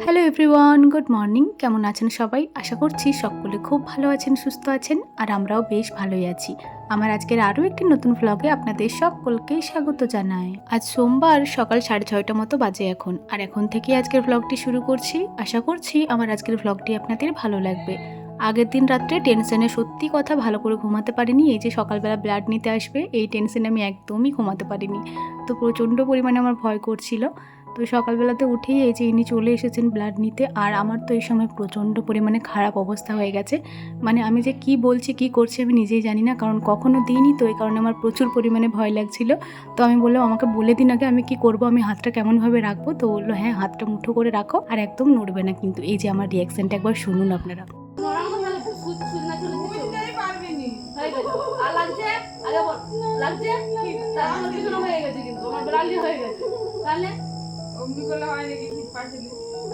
Hello everyone, good morning. কেমন আছেন সবাই? আশা করছি সকলে খুব ভালো আছেন, সুস্থ আছেন, আর আমরাও বেশ ভালোই আছি। আমার আজকের আরও একটি নতুন ভ্লগে আপনাদের সকলকে স্বাগত জানাই। আজ সোমবার সকাল 6:30 মতো বাজে এখন, আর এখন থেকে আজকের ভ্লগটি শুরু করছি। আশা করছি আমার আজকের ভ্লগটি আপনাদের ভালো লাগবে। আগের দিন রাত্রে টেনশনে সত্যি কথা ভালো করে ঘুমাতে পারিনি। এই যে সকালবেলা ব্লাড নিতে আসবে, এই টেনশনে আমি একদমই ঘুমাতে পারিনি। তো প্রচণ্ড পরিমাণে আমার ভয় করছিল। তো সকালবেলাতে উঠেই এই যে ইনি চলে এসেছেন ব্লাড নিতে, আর আমার তো এই সময় প্রচণ্ড পরিমাণে খারাপ অবস্থা হয়ে গেছে। মানে আমি যে কি বলছি কি করছি আমি নিজেই জানি না, কারণ কখনো দিইনি, তো এই কারণে আমার প্রচুর পরিমাণে ভয় লাগছিল। তো আমি বললাম আমাকে বলে দিন আগে আমি কি করব, আমি হাতটা কেমনভাবে রাখবো। তো বললো হ্যাঁ, হাতটা মুঠো করে রাখো আর একদম নড়বে না। কিন্তু এই যে আমার রিয়াকশানটা একবার শুনুন আপনারা।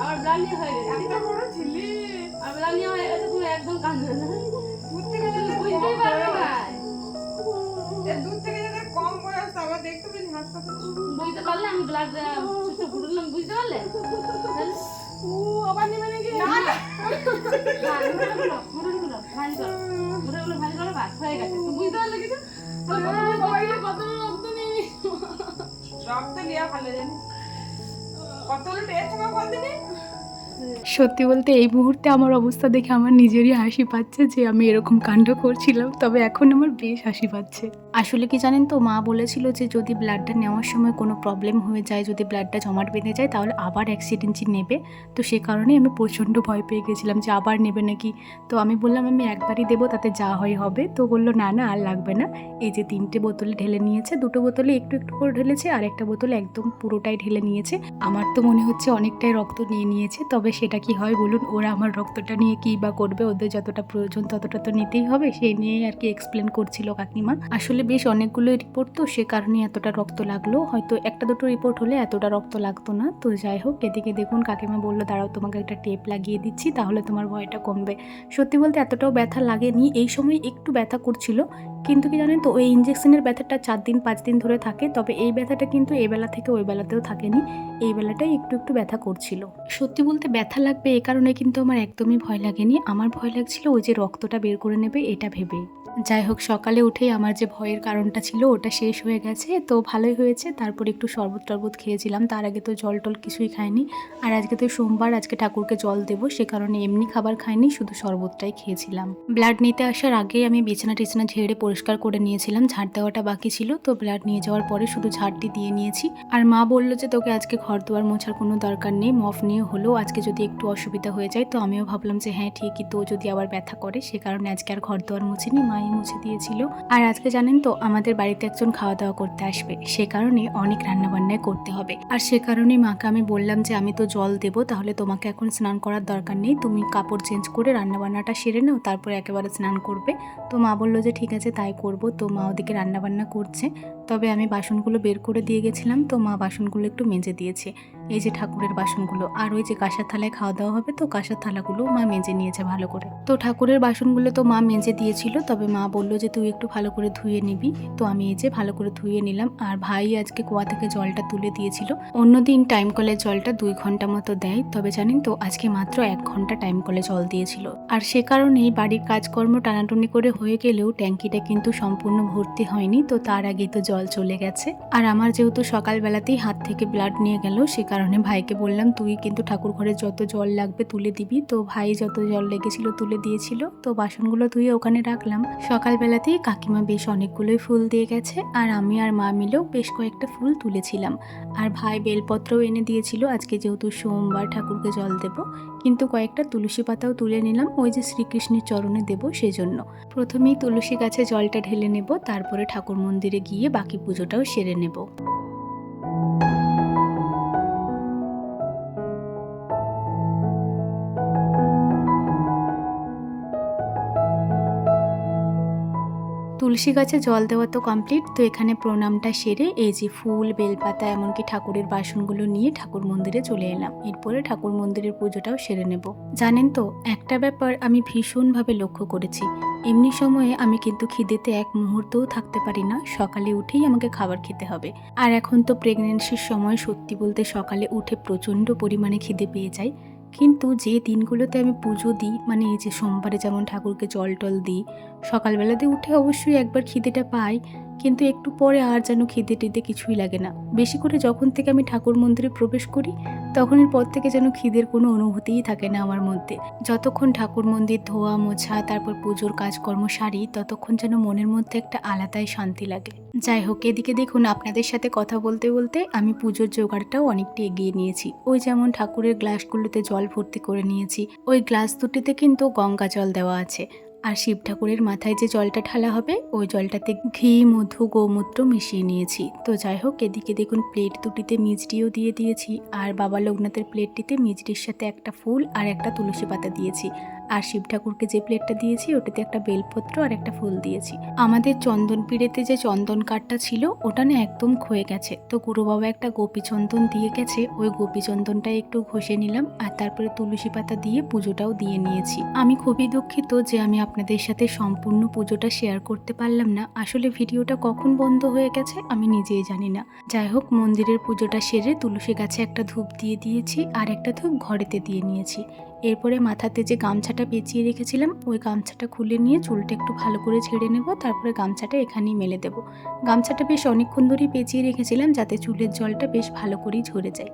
আমার ব্লান্ডি হয়ে গেছে, এত বড় ছিলি আর ব্লান্ডি হয়ে গেছে, তুমি একদম কাঁদবে না। দূর থেকে যদি বুঝতেই পারবে না, এ দূর থেকে যদি কম বয়স আবার দেখতে পেলি হাসপাতালে বুঝতে পারলে আমি ব্লাড সুস্থ ফুটলাম, বুঝতে পারলে ও আবার নেবে নাকি না না মুড়গুলো ভাই করো বাস হয়ে গেছে। তো বুঝতে পারলে কিছু সবাই কত রক্ত নেই, রক্ত নিয়ে ভালো জানি কতগুলো টেস্ট হবে কতদিনে। সত্যি বলতে এই মুহূর্তে আমার অবস্থা দেখে আমার নিজেরই হাসি পাচ্ছে যে আমি এরকম কাণ্ড করছিলাম, তবে এখন আমার বেশ হাসি পাচ্ছে। আসলে কি জানেন তো, মা বলেছিল যে যদি ব্লাডটা নেওয়ার সময় কোনো প্রবলেম হয়ে যায়, যদি ব্লাডটা জমাট বেঁধে যায়, তাহলে আবার অ্যাক্সিডেন্টই নেবে। তো সে কারণেই আমি প্রচণ্ড ভয় পেয়ে গেছিলাম যে আবার নেবে নাকি। তো আমি বললাম আমি একবারই দেবো, তাতে যা হয় হবে। তো বললো না না আর লাগবে না। এই যে 3টে বোতলে ঢেলে নিয়েছে, 2টো বোতলে একটু একটু করে ঢেলেছে, আর একটা বোতলে একদম পুরোটাই ঢেলে নিয়েছে। আমার তো মনে হচ্ছে অনেকটাই রক্ত নিয়ে নিয়েছে, তবে সেটা কি হয় বলুন, ওরা আমার রক্তটা নিয়ে কী বা করবে, ওদের যতটা প্রয়োজন ততটা তো নিতেই হবে, সেই নিয়েই আর কি এক্সপ্লেন করছিল কাকিমা। আসলে বেশ অনেকগুলো রিপোর্ট, তো সে কারণে এতটা রক্ত লাগলো। হয়তো একটা দুটো রিপোর্ট হলে এতটা রক্ত লাগতো না। তো যাই হোক, এদিকে দেখুন কাকিমা বললো দাঁড়াও তোমাকে একটা টেপ লাগিয়ে দিচ্ছি, তাহলে তোমার ভয়টা কমবে। সত্যি বলতে এতটাও ব্যথা লাগেনি, এই সময় একটু ব্যথা করছিল। কিন্তু কি জানেন তো, ওই ইঞ্জেকশনের ব্যথাটা 4 দিন 5 দিন ধরে থাকে, তবে এই ব্যথাটা কিন্তু এই বেলা থেকে ওই বেলাতেও থাকেনি, এই বেলাটাই একটু একটু ব্যথা করছিল। সত্যি বলতে ব্যথা লাগবে এ কারণে কিন্তু আমার একদমই ভয় লাগেনি, আমার ভয় লাগছিল ওই যে রক্তটা বের করে নেবে এটা ভেবে। যাই হোক, সকালে উঠেই আমার যে ভয়ের কারণটা ছিল ওটা শেষ হয়ে গেছে, তো ভালোই হয়েছে। তারপর একটু শরবত টরবত খেয়েছিলাম, তার আগে তো জল টল কিছুই খাইনি। আর আজকে তো সোমবার, আজকে ঠাকুরকে জল দেবো, সে কারণে এমনি খাবার খাইনি, শুধু শরবতটাই খেয়েছিলাম। ব্লাড নিতে আসার আগেই আমি বিছানা টিছানা ঝেড়ে পরিষ্কার করে নিয়েছিলাম, ঝাড় দেওয়াটা বাকি ছিল। তো ব্লাড নিয়ে যাওয়ার পরে শুধু ঝাড়টি দিয়ে নিয়েছি। আর মা বললো যে তোকে আজকে ঘর দুয়ার মোছার কোনো দরকার নেই, মফ নিয়ে হলেও আজকে যদি একটু অসুবিধা হয়ে যায়। তো আমিও ভাবলাম যে হ্যাঁ ঠিকই, তো যদি আবার ব্যথা করে, সে কারণে আজকে আর ঘর দুয়ার মুছিনি, মাই মুছে দিয়েছিল। আর আজকে জানেন তো আমাদের বাড়িতে একজন খাওয়া দাওয়া করতে আসবে, সে কারণে অনেক রান্নাবান্নায় করতে হবে। আর সে কারণেই মাকে আমি বললাম যে আমি তো জল দেবো, তাহলে তোমাকে এখন স্নান করার দরকার নেই, তুমি কাপড় চেঞ্জ করে রান্নাবান্নাটা সেরে নাও, তারপরে একেবারে স্নান করবে। তো মা বললো যে ঠিক আছে তাই করব। তো মা ওদিকে রান্নাবান্না করছে, তবে আমি বাসনগুলো বের করে দিয়ে গেছিলাম, তো মা বাসনগুলো একটু মেজে দিয়েছে। এই যে ঠাকুরের বাসনগুলো, আর ওই যে কাঁসার থালায় খাওয়া দাওয়া হবে, তো কাঁসার থালাগুলো মা মেজে নিয়েছে ভালো করে। তো ঠাকুরের বাসনগুলো তো মা মেজে দিয়েছিল, তবে মা বললো যে তুই একটু ভালো করে ধুয়ে নিবি। তো আমি এই যে ভালো করে ধুয়ে নিলাম। আর ভাই আজকে কুয়া থেকে জলটা তুলে দিয়েছিল। অন্যদিন টাইম কলের জলটা 2 ঘন্টা মতো দেয়, তবে জানেন তো আজকে মাত্র 1 ঘন্টা টাইম কলে জল দিয়েছিল। আর সে কারণেই বাড়ির কাজকর্ম টানাটুনি করে হয়ে গেলেও ট্যাঙ্কিটা কিন্তু সম্পূর্ণ ভর্তি হয়নি, তো তার আগেই তো জল চলে গেছে। আর আমার যেহেতু সকালবেলাতেই হাত থেকে ব্লাড নিয়ে গেল, সে কারণে ভাইকে বললাম তুই কিন্তু ঠাকুর ঘরে যত জল লাগবে তুলে দিবি। তো ভাই যত জল লেগেছিল তুলে দিয়েছিল। তো বাসনগুলো ধুয়ে ওখানে রাখলাম। সকালবেলাতেই কাকিমা বেশ অনেকগুলোই ফুল দিয়ে গেছে, আর আমি আর মা মিলেও বেশ কয়েকটা ফুল তুলেছিলাম। আর ভাই বেলপত্রও এনে দিয়েছিল, আজকে যেহেতু সোমবার ঠাকুরকে জল দেব। কিন্তু কয়েকটা তুলসী পাতাও তুলে নিলাম, ওই যে শ্রীকৃষ্ণের চরণে দেব সেজন্য। প্রথমেই তুলসী গাছে জলটা ঢেলে নেব, তারপরে ঠাকুর মন্দিরে গিয়ে বাকি পুজোটাও সেরে নেব। তুলসী গাছে জল দেওয়া তো কমপ্লিট, তো এখানে প্রণামটা সেরে এই যে ফুল বেলপাতা এমনকি ঠাকুরের বাসনগুলো নিয়ে ঠাকুর মন্দিরে চলে এলাম। এরপরে ঠাকুর মন্দিরের পুজোটাও সেরে নেব। জানেন তো একটা ব্যাপার আমি ভীষণভাবে লক্ষ্য করেছি, এমনি সময়ে আমি কিন্তু খিদেতে এক মুহূর্তও থাকতে পারি না, সকালে উঠেই আমাকে খাবার খেতে হবে। আর এখন তো প্রেগনেন্সির সময় সত্যি বলতে সকালে উঠে প্রচণ্ড পরিমাণে খিদে পেয়ে যায়, কিন্তু যে দিনগুলোতে আমি পুজো দিই, মানে এই যে সোমবারে যেমন ঠাকুরকে জল টল দিই, সকালবেলাতে উঠে অবশ্যই একবার খিদেটা পাই, কিন্তু একটু পরে আর যেন খিদে টিদে কিছুই লাগে না। বেশি করে যখন থেকে আমি ঠাকুর মন্দিরে প্রবেশ করি তখনের পর থেকে যেন খিদের কোনো অনুভূতিই থাকে না আমার মধ্যে। যতক্ষণ ঠাকুর মন্দির ধোয়া মোছা তারপর পুজোর কাজকর্ম সারি ততক্ষণ যেন মনের মধ্যে একটা আলাদাই শান্তি লাগে। যাই হোক, এদিকে দেখুন আপনাদের সাথে কথা বলতে বলতে আমি পুজোর জোগাড়টাও অনেকটা এগিয়ে নিয়েছি। ওই যেমন ঠাকুরের গ্লাসগুলোতে জল ভর্তি করে নিয়েছি, ওই গ্লাস দুটিতে কিন্তু গঙ্গা জল দেওয়া আছে। আর শিব ঠাকুরের মাথায় যে জলটা ঢালা হবে ওই জলটাতে ঘি, মধু, গোমূত্র মিশিয়ে নিয়েছি। তো যাই হোক, এদিকে দেখুন প্লেট দুটিতে মিষ্টিও দিয়ে দিয়েছি, আর বাবা লোকনাথের প্লেটটিতে মিষ্টির সাথে একটা ফুল আর একটা তুলসী পাতা দিয়েছি। আর শিব ঠাকুরকে যে প্লেটটা দিয়েছি ওটাতে একটা বেলপত্র আর একটা ফুল দিয়েছি। আমাদের চন্দন পিড়েতে যে চন্দন কাঠটা ছিল ওটা না একদম ক্ষয়ে গেছে, তো গুরু বাবা একটা গোপী চন্দন দিয়ে গেছে, ওই গোপী চন্দনটা একটু ঘষে নিলাম আর তারপরে তুলসী পাতা দিয়ে পুজোটাও দিয়ে নিয়েছি। আমি খুবই দুঃখিত যে আমি আপনাদের সাথে সম্পূর্ণ পুজোটা শেয়ার করতে পারলাম না। আসলে ভিডিওটা কখন বন্ধ হয়ে গেছে আমি নিজেই জানি না। যাই হোক, মন্দিরের পুজোটা সেরে তুলসী গাছে একটা ধূপ দিয়ে দিয়েছি আর একটা ধূপ ঘরেতে দিয়ে নিয়েছি। এরপরে মাথাতে যে গামছাটা পেঁচিয়ে রেখেছিলাম ওই গামছাটা খুলে নিয়ে চুলটা একটু ভালো করে ছেড়ে নেব, তারপরে গামছাটা এখানেই মেলে দেব। গামছাটা বেশ অনেকক্ষণ ধরেই পেঁচিয়ে রেখেছিলাম যাতে চুলের জলটা বেশ ভালো করেই ঝরে যায়।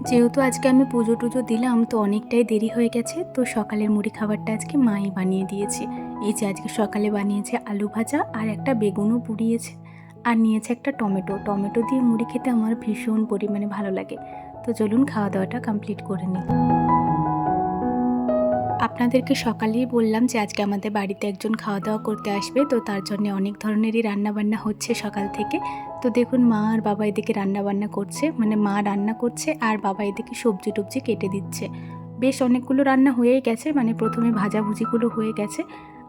যেহেতু আজকে আমি পুজো টুজো দিলাম তো অনেকটাই দেরি হয়ে গেছে, তো সকালের মুড়ি খাবারটা আজকে মাই বানিয়ে দিয়েছে। এই যে আজকে সকালে বানিয়েছে আলু ভাজা আর একটা বেগুনও পুড়িয়েছে, আর নিয়েছে একটা টমেটো। টমেটো দিয়ে মুড়ি খেতে আমার ভীষণ পরিমাণে ভালো লাগে। তো চলুন খাওয়া দাওয়াটা কমপ্লিট করে নিই। আপনাদেরকে সকালেই বললাম যে আজকে আমাদের বাড়িতে একজন খাওয়া দাওয়া করতে আসবে, তো তার জন্য অনেক ধরনেরই রান্নাবান্না হচ্ছে সকাল থেকে। তো দেখুন মা আর বাবা এদিকে রান্নাবান্না করছে, মানে মা রান্না করছে আর বাবা এদিকে সবজি টবজি কেটে দিচ্ছে। বেশ অনেকগুলো রান্না হয়েই গেছে, মানে প্রথমে ভাজাভুজিগুলো হয়ে গেছে,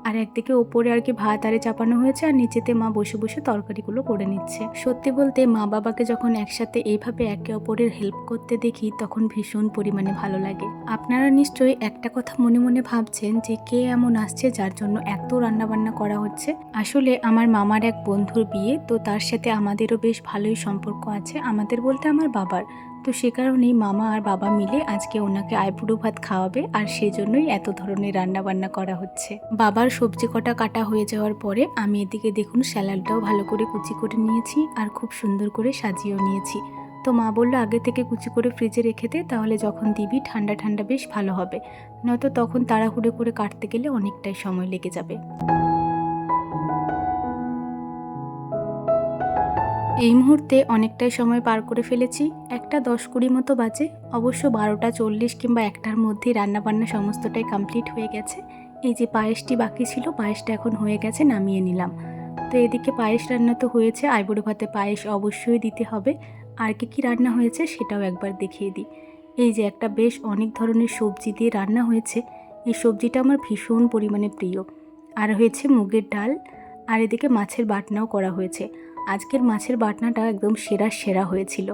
আর একদিকে ওপরে আর কি ভাত আরে চাপানো হয়েছে, আর নিচেতে মা বসে বসে তরকারিগুলো করে নিচ্ছে। সত্যি বলতে মা বাবাকে যখন একসাথে এইভাবে একে অপরের হেল্প করতে দেখি তখন ভীষণ পরিমাণে ভালো লাগে। আপনারা নিশ্চয়ই একটা কথা মনে মনে ভাবছেন যে কে এমন আসছে যার জন্য এত রান্নাবান্না করা হচ্ছে। আসলে আমার মামার এক বন্ধুর বিয়ে, তো তার সাথে আমাদেরও বেশ ভালোই সম্পর্ক আছে, আমাদের বলতে আমার বাবার। তো সে কারণেই মামা আর বাবা মিলে আজকে ওনাকে আইবুড়ো ভাত খাওয়াবে, আর সেজন্যই এত ধরনের রান্না বান্না করা হচ্ছে। বাবার সবজি কটা কাটা হয়ে যাওয়ার পরে আমি এদিকে দেখুন স্যালাডটাও ভালো করে কুচি করে নিয়েছি আর খুব সুন্দর করে সাজিয়েও নিয়েছি। তো মা বললো আগে থেকে কুচি করে ফ্রিজে রেখে দে, তাহলে যখন দিবি ঠান্ডা ঠান্ডা বেশ ভালো হবে, নয়তো তখন তাড়াহুড়ো করে কাটতে গেলে অনেকটাই সময় লেগে যাবে। এই মুহূর্তে অনেকটাই সময় পার করে ফেলেছি, 1:10-20 মতো বাজে। অবশ্য 12:40 কিংবা 1টার মধ্যেই রান্নাবান্না সমস্তটাই কমপ্লিট হয়ে গেছে। এই যে পায়েসটি বাকি ছিল, পায়েসটা এখন হয়ে গেছে, নামিয়ে নিলাম। তো এদিকে পায়েস রান্না তো হয়েছে, আইবুড়ো ভাতে পায়েস অবশ্যই দিতে হবে। আর কি রান্না হয়েছে সেটাও একবার দেখিয়ে দিই। এই যে একটা বেশ অনেক ধরনের সবজি দিয়ে রান্না হয়েছে, এই সবজিটা আমার ভীষণ পরিমাণে প্রিয়। আর হয়েছে মুগের ডাল, আর এদিকে মাছের বাটনাও করা হয়েছে। আজকের মাছের বাটনাটা একদম সেরা সেরা হয়েছিল।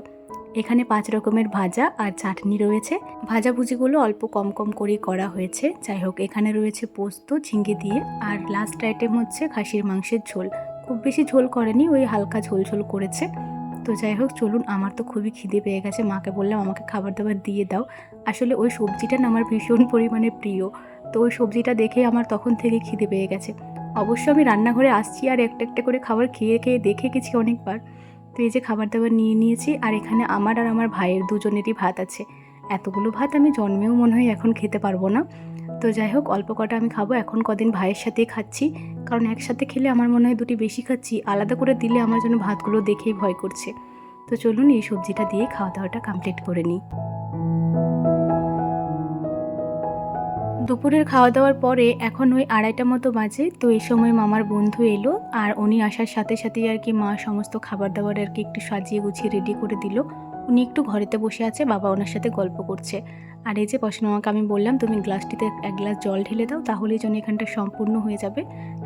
এখানে 5 রকমের ভাজা আর চাটনি রয়েছে। ভাজাভুজিগুলো অল্প কম কম করেই করা হয়েছে। যাই হোক, এখানে রয়েছে পোস্ত ঝিঙে দিয়ে, আর লাস্ট আইটেম হচ্ছে খাসির মাংসের ঝোল। খুব বেশি ঝোল করেনি, ওই হালকা ঝোল ঝোল করেছে। তো যাই হোক চলুন, আমার তো খুবই খিদে পেয়ে গেছে, মাকে বললাম আমাকে খাবার দাবার দিয়ে দাও। আসলে ওই সবজিটা না আমার ভীষণ পরিমাণে প্রিয়, তো ওই সবজিটা দেখে আমার তখন থেকে খিদে পেয়ে গেছে। অবশ্য আমি রান্নাঘরে আসছি আর একটা একটা করে খাবার খেয়ে খেয়ে দেখে গেছি অনেকবার। তো এই যে খাবার দাবার নিয়ে নিয়েছি, আর এখানে আমার আর আমার ভাইয়ের দুজনেরই ভাত আছে। এতগুলো ভাত আমি জন্মেও মনে হয় এখন খেতে পারবো না। তো যাই হোক, অল্প কটা আমি খাবো, এখন কদিন ভাইয়ের সাথেই খাচ্ছি, কারণ একসাথে খেলে আমার মনে হয় দুটি বেশি খাচ্ছি, আলাদা করে দিলে আমার জন্য ভাতগুলো দেখেই ভয় করছে। তো চলুন এই সবজিটা দিয়ে খাওয়া দাওয়াটা কমপ্লিট করে নিই। দুপুরের খাওয়া দাওয়ার পরে এখন ওই 2:30 মতো বাজে। তো এই সময় মামার বন্ধু এলো, আর উনি আসার সাথে সাথেই আর কি মা সমস্ত খাবার দাবার আর কি একটু সাজিয়ে গুছিয়ে রেডি করে দিল। উনি একটু ঘরেতে বসে আছে, বাবা ওনার সাথে গল্প করছে। আর এই যে পশন মামাকে আমি বললাম তুমি গ্লাসটিতে 1 গ্লাস জল ঢেলে দাও, তাহলেই যেন এখানটা সম্পূর্ণ হয়ে যাবে।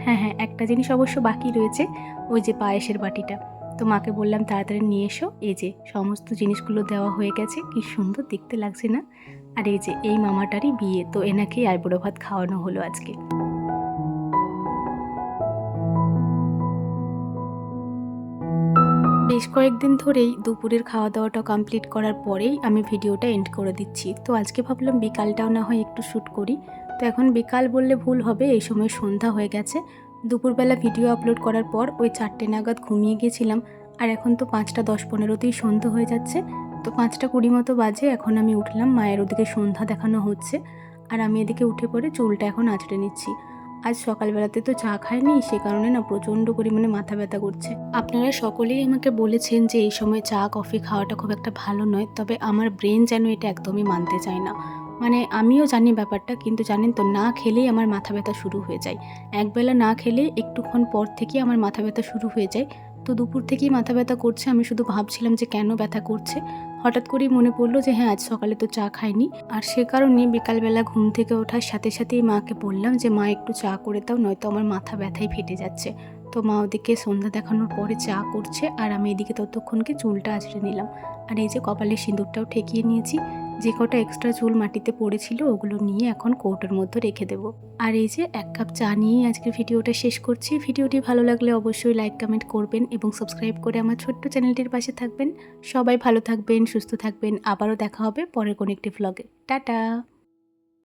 হ্যাঁ হ্যাঁ, একটা জিনিস অবশ্য বাকি রয়েছে, ওই যে পায়েসের বাটিটা। তো মাকে বললাম তাড়াতাড়ি নিয়ে এসো। এই যে সমস্ত জিনিসগুলো দেওয়া হয়ে গেছে, কি সুন্দর দেখতে লাগছে না? আর এই যে এই মামাটারই বিয়ে, তো এনাকেই আইবুড়ো ভাত খাওয়ানো হলো আজকে। বেশ কয়েকদিন ধরেই দুপুরের খাওয়া দাওয়াটা কমপ্লিট করার পরেই আমি ভিডিওটা এন্ড করে দিচ্ছি। তো আজকে ভাবলাম বিকালটাও না হয় একটু শ্যুট করি। তো এখন বিকাল বললে ভুল হবে, এই সময় সন্ধ্যা হয়ে গেছে। দুপুরবেলা ভিডিও আপলোড করার পর ওই 4টে নাগাদ ঘুমিয়ে গেছিলাম। আর এখন তো 5টা 10-15তেই সন্ধ্যা হয়ে যাচ্ছে। তো 5টা 20 মতো বাজে, এখন আমি উঠলাম, মায়ের ওদিকে সন্ধ্যা দেখানো হচ্ছে। আর আমি এদিকে উঠে পড়ে চুলটা এখন আঁচড়ে নিচ্ছি। আজ সকালবেলাতে তো চা খাইনি, সে কারণে না প্রচণ্ড পরিমাণে মাথা ব্যথা করছে। আপনারা সকলেই আমাকে বলেছেন যে এই সময় চা কফি খাওয়াটা খুব একটা ভালো নয়, তবে আমার ব্রেন যেন এটা একদমই মানতে চায় না। মানে আমিও জানি ব্যাপারটা, কিন্তু জানেন তো, না খেলেই আমার মাথা ব্যথা শুরু হয়ে যায়। একবেলা না খেলে একটুক্ষণ পর থেকেই আমার মাথা ব্যথা শুরু হয়ে যায়। তো দুপুর থেকেই মাথা ব্যথা করছে, আমি শুধু ভাবছিলাম যে কেন ব্যথা করছে। হঠাৎ করেই মনে পড়লো যে হ্যাঁ, আজ সকালে তো চা খাইনি। আর সে কারণে বিকালবেলা ঘুম থেকে ওঠার সাথে সাথেই মাকে বললাম যে মা একটু চা করে দাও, নয়তো আমার মাথা ব্যথায় ফেটে যাচ্ছে। তো মা ওদিকে সন্ধ্যা দেখানোর পরে চা করছে, আর আমি এদিকে ততক্ষণকে চুলটা আঁচড়ে নিলাম। আর এই যে কপালে সিঁদুরটাও ঠেকিয়ে নিয়েছি। যে কটা এক্সট্রা চুল মাটিতে পড়েছিল ওগুলো নিয়ে এখন কৌটোর মধ্যে রেখে দেবো। আর এই যে 1 কাপ চা নিয়েই আজকের ভিডিওটা শেষ করছি। ভিডিওটি ভালো লাগলে অবশ্যই লাইক কমেন্ট করবেন এবং সাবস্ক্রাইব করে আমার ছোট্ট চ্যানেলটির পাশে থাকবেন। সবাই ভালো থাকবেন, সুস্থ থাকবেন। আবারও দেখা হবে পরের কোনো একটি ভ্লগে। টাটা।